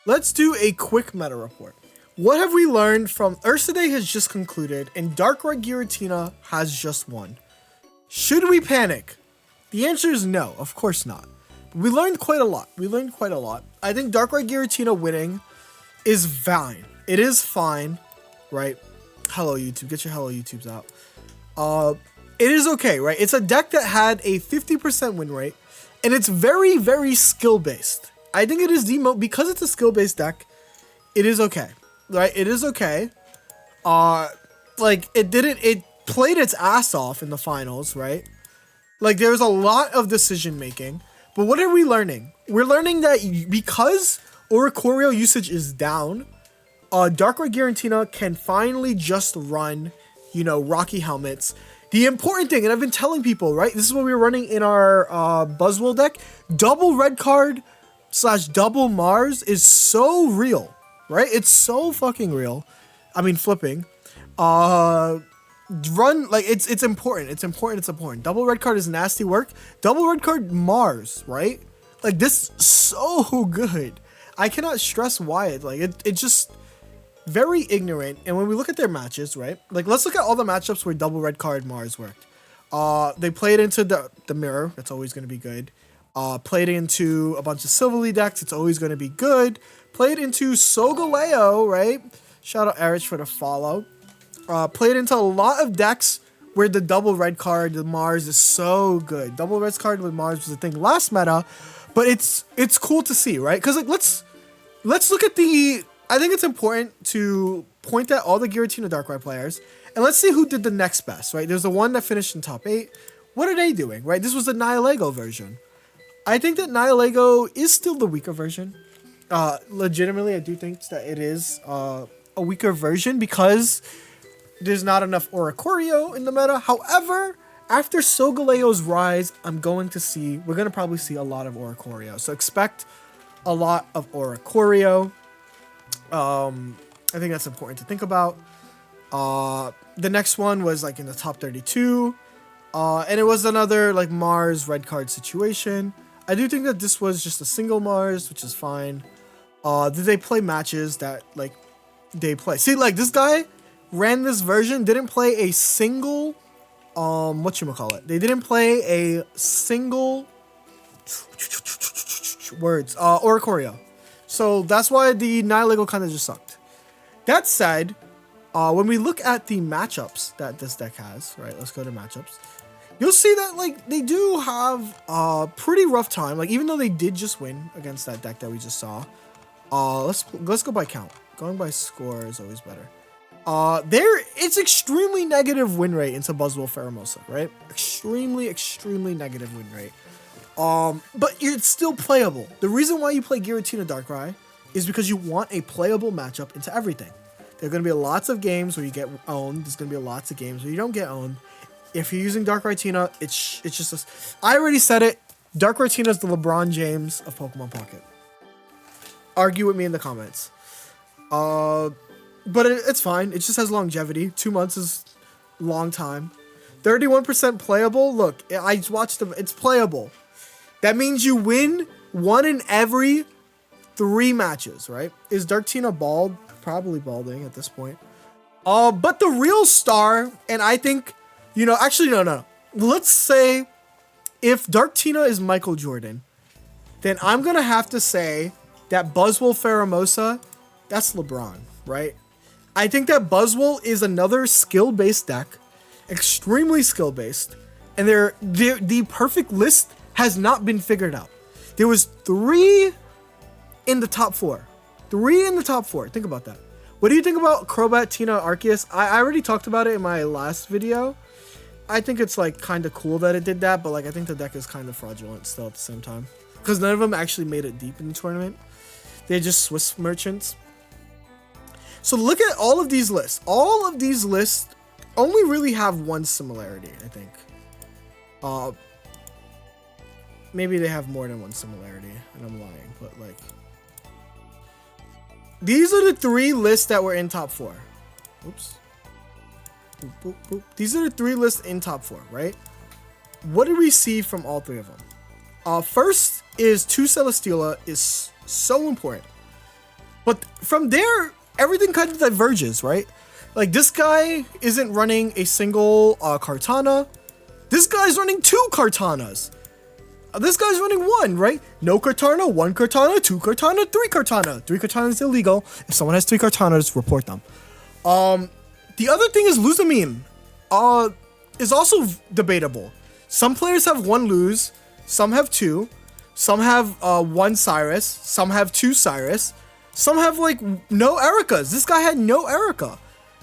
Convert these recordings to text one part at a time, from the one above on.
Let's do a quick meta report. What have we learned from Ursa Day has just concluded and Darkrai-Giratina has just won? Should we panic? The answer is no, of course not. We learned quite a lot. I think Darkrai-Giratina winning is fine. It is fine, right? Hello YouTube, get your hello YouTubes out. It is okay, right? It's a deck that had a 50% win rate and it's very, very skill based. I think it is because it's a skill based deck, it is okay. Right, it is okay. Like it played its ass off in the finals, right? Like there was a lot of decision making, but what are we learning? We're learning that because Oricorio usage is down, Darkrai-Giratina can finally just run, you know, Rocky Helmets. The important thing, and I've been telling people, right? This is what we were running in our Buzzwole deck. Double red card / double Mars is so real. Right? It's so fucking real. I mean, flipping. Run, like, it's important. It's important. Double red card is nasty work. Double red card Mars, right? Like, this is so good. I cannot stress why it's just very ignorant. And when we look at their matches, right? Like, let's look at all the matchups where double red card Mars worked. They played into the mirror. That's always going to be good. Played into a bunch of Silvally decks. It's always going to be good. Played into Solgaleo, right? Shout out Erich for the follow. Played into a lot of decks where the double red card, the Mars, is so good. Double red card with Mars was a thing last meta, but it's cool to see, right? Because like let's look at the. I think it's important to point at all the Giratina Darkrai players, and let's see who did the next best, right? There's the one that finished in top 8. What are they doing, right? This was the Nihilego version. I think that Nihilego is still the weaker version. Legitimately, I do think that it is a weaker version because there's not enough Oricorio in the meta. However, after Solgaleo's rise, we're going to probably see a lot of Oricorio. So expect a lot of Oricorio. I think that's important to think about. The next one was like in the top 32. And it was another like Mars red card situation. I do think that this was just a single Mars, which is fine. Did they play matches that like they play? See, like this guy ran this version, didn't play a single whatchamacallit. They didn't play a single Oricorio. So that's why the Nihilego kind of just sucked. That said, when we look at the matchups that this deck has, right? Let's go to matchups. You'll see that like they do have a pretty rough time. Like even though they did just win against that deck that we just saw. Let's go by count. Going by score is always better. It's extremely negative win rate into Buzzwole-Pheromosa, right? Extremely negative win rate. But it's still playable. The reason why you play Giratina Darkrai is because you want a playable matchup into everything. There are going to be lots of games where you get owned. There's going to be lots of games where you don't get owned. If you're using Darkrai-Giratina, it's just I already said it. Darkrai-Giratina is the LeBron James of Pokemon Pocket. Argue with me in the comments. But it's fine. It just has longevity. 2 months is a long time. 31% playable. Look, I just watched them. It's playable. That means you win 1 in every 3 matches, right? Is Darkrai bald? Probably balding at this point. But the real star, and I think, you know, actually, no. Let's say if Darkrai is Michael Jordan, then I'm going to have to say that Buzzwole-Pheromosa, that's LeBron, right? I think that Buzzwole is another skill-based deck, extremely skill-based, and the perfect list has not been figured out. There was 3 in the top 4. 3 in the top 4. Think about that. What do you think about Crobat, Tina, Arceus? I already talked about it in my last video. I think it's like kind of cool that it did that, but like I think the deck is kind of fraudulent still at the same time. Because none of them actually made it deep in the tournament. They're just Swiss merchants. So look at all of these lists. All of these lists only really have one similarity, I think. Maybe they have more than one similarity, and I'm lying, but like... These are the 3 lists that were in top 4. Oops. Boop, boop, boop. These are the 3 lists in top 4, right? What did we see from all 3 of them? First is 2 Celesteela is so important. But from there, everything kind of diverges, right? Like, this guy isn't running a single Kartana. This guy's running 2 Kartanas. This guy's running 1, right? No Kartana, 1 Kartana, 2 Kartana, 3 Kartana. 3 Kartana is illegal. If someone has 3 Kartanas, report them. The other thing is Luzamine. Is also debatable. Some players have 1 Luz, some have 2, some have 1 Cyrus, some have 2 Cyrus, some have like no Ericas. This guy had no Erica.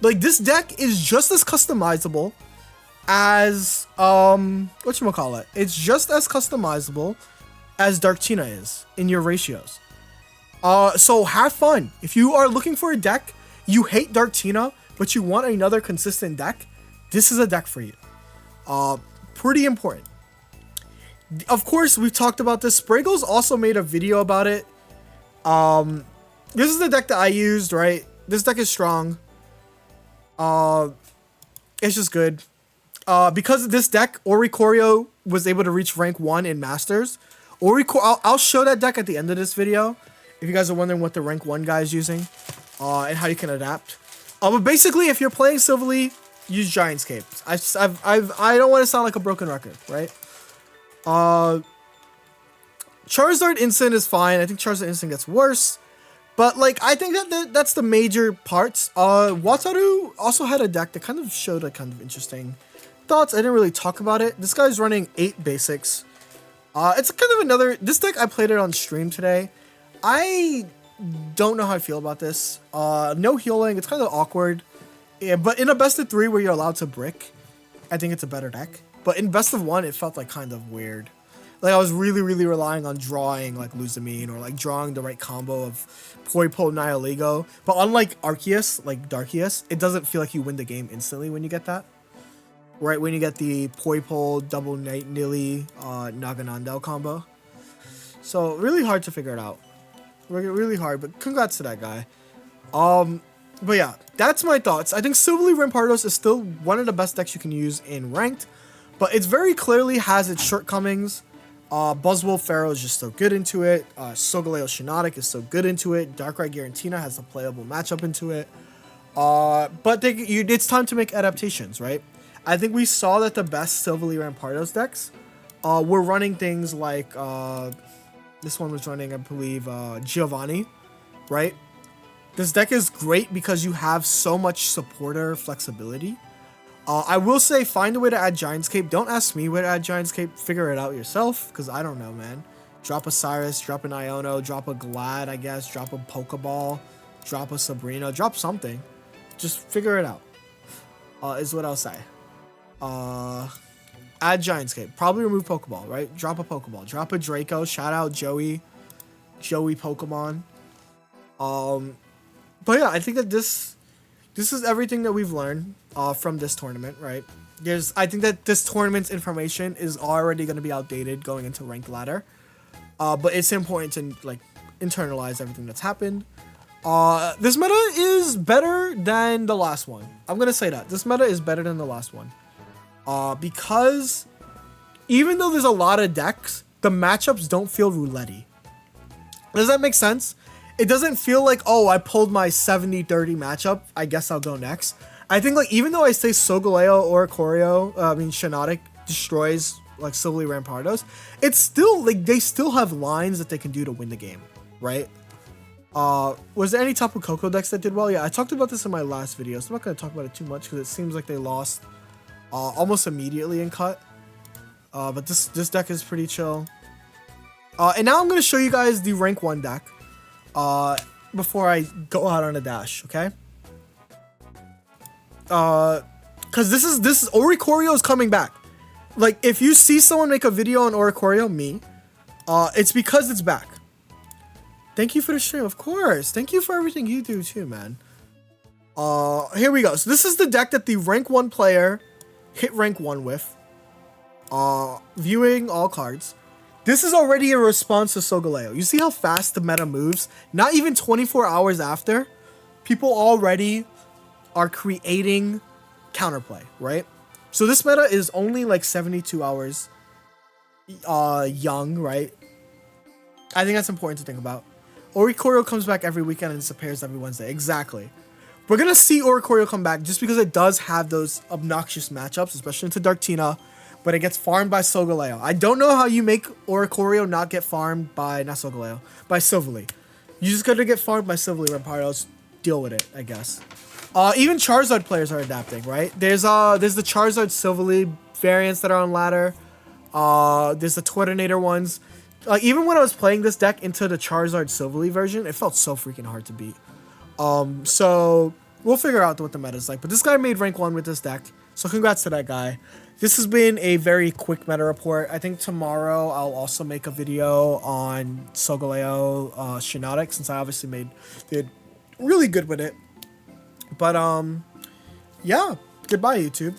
Like, this deck is just as customizable as whatchamacallit. It's just as customizable as Darkrai is in your ratios. So have fun. If you are looking for a deck, you hate Darkrai, but you want another consistent deck, this is a deck for you. Pretty important. Of course, we've talked about this. Spraggles also made a video about it. This is the deck that I used, right? This deck is strong. It's just good. Because of this deck, Oricorio was able to reach rank 1 in Masters. I'll show that deck at the end of this video, if you guys are wondering what the rank 1 guy is using, and how you can adapt. But basically, if you're playing Silvally, use Giantscape. I don't want to sound like a broken record, right? Charizard Instant is fine. I think Charizard Instant gets worse. But, like, I think that's the major parts. Wataru also had a deck that kind of showed a kind of interesting thoughts. I didn't really talk about it. This guy's running 8 basics. It's kind of another... This deck, I played it on stream today. I don't know how I feel about this. No healing. It's kind of awkward. Yeah, but in a best of 3 where you're allowed to brick, I think it's a better deck. But in best of 1, it felt like kind of weird. Like, I was really, really relying on drawing, like, Luzamine, or, like, drawing the right combo of Poipo, Nihilego. But unlike Arceus, like Darkrai, it doesn't feel like you win the game instantly when you get that. Right, when you get the Poipo, double Nili, Naganandel combo. So, really hard to figure it out. Really hard, but congrats to that guy. But yeah, that's my thoughts. I think Silvally Rampardos is still one of the best decks you can use in Ranked, but it very clearly has its shortcomings. Buzzwole-Pheromosa is just so good into it. Solgaleo Shiinotic is so good into it. Darkrai-Giratina has a playable matchup into it. But it's time to make adaptations, right? I think we saw that the best Silvally Rampardos decks were running things like... this one was running, I believe, Giovanni, right? This deck is great because you have so much supporter flexibility. I will say, find a way to add Giantscape. Don't ask me where to add Giantscape. Figure it out yourself, because I don't know, man. Drop a Cyrus, drop an Iono, drop a Glad, I guess. Drop a Pokeball, drop a Sabrina, drop something. Just figure it out, is what I'll say. Add Giantscape. Probably remove Pokeball, right? Drop a Pokeball. Drop a Draco. Shout out Jeudy. Joey Pokemon. But yeah, I think that this is everything that we've learned from this tournament, right? I think that this tournament's information is already going to be outdated going into ranked ladder. But it's important to like internalize everything that's happened. This meta is better than the last one. I'm going to say that. This meta is better than the last one. Because even though there's a lot of decks, the matchups don't feel roulette-y. Does that make sense? It doesn't feel like, oh, I pulled my 70-30 matchup, I guess I'll go next. I think, like, even though I say Solgaleo or Shiinotic destroys, like, Silvally Rampardos, it's still, like, they still have lines that they can do to win the game, right? Was there any Tapu Koko decks that did well? Yeah, I talked about this in my last video, so I'm not going to talk about it too much because it seems like they lost almost immediately in cut. But this deck is pretty chill. And now I'm going to show you guys the rank 1 deck before I go out on a dash, okay? Because this is Oricorio is coming back. Like, if you see someone make a video on Oricorio, me, it's because it's back. Thank you for the stream, of course. Thank you for everything you do too, man. Here we go. So this is the deck that the rank 1 player hit rank 1 with. Viewing all cards. This is already a response to Solgaleo. You see how fast the meta moves? Not even 24 hours after, people already are creating counterplay, right? So this meta is only like 72 hours young, right? I think that's important to think about. Oricorio comes back every weekend and disappears every Wednesday. Exactly. We're going to see Oricorio come back just because it does have those obnoxious matchups, especially into Darktina, but it gets farmed by Solgaleo. I don't know how you make Oricorio not get farmed by, not Solgaleo, by Silvally. You just got to get farmed by Silvally, Ramparios. Deal with it, I guess. Even Charizard players are adapting, right? There's the Charizard Silvally variants that are on ladder. There's the Twittinator ones. Even when I was playing this deck into the Charizard Silvally version, it felt so freaking hard to beat. So we'll figure out what the meta is like. But this guy made rank 1 with this deck, so congrats to that guy. This has been a very quick meta report. I think tomorrow I'll also make a video on Solgaleo Shiinotic, since I obviously did really good with it. But yeah, goodbye YouTube.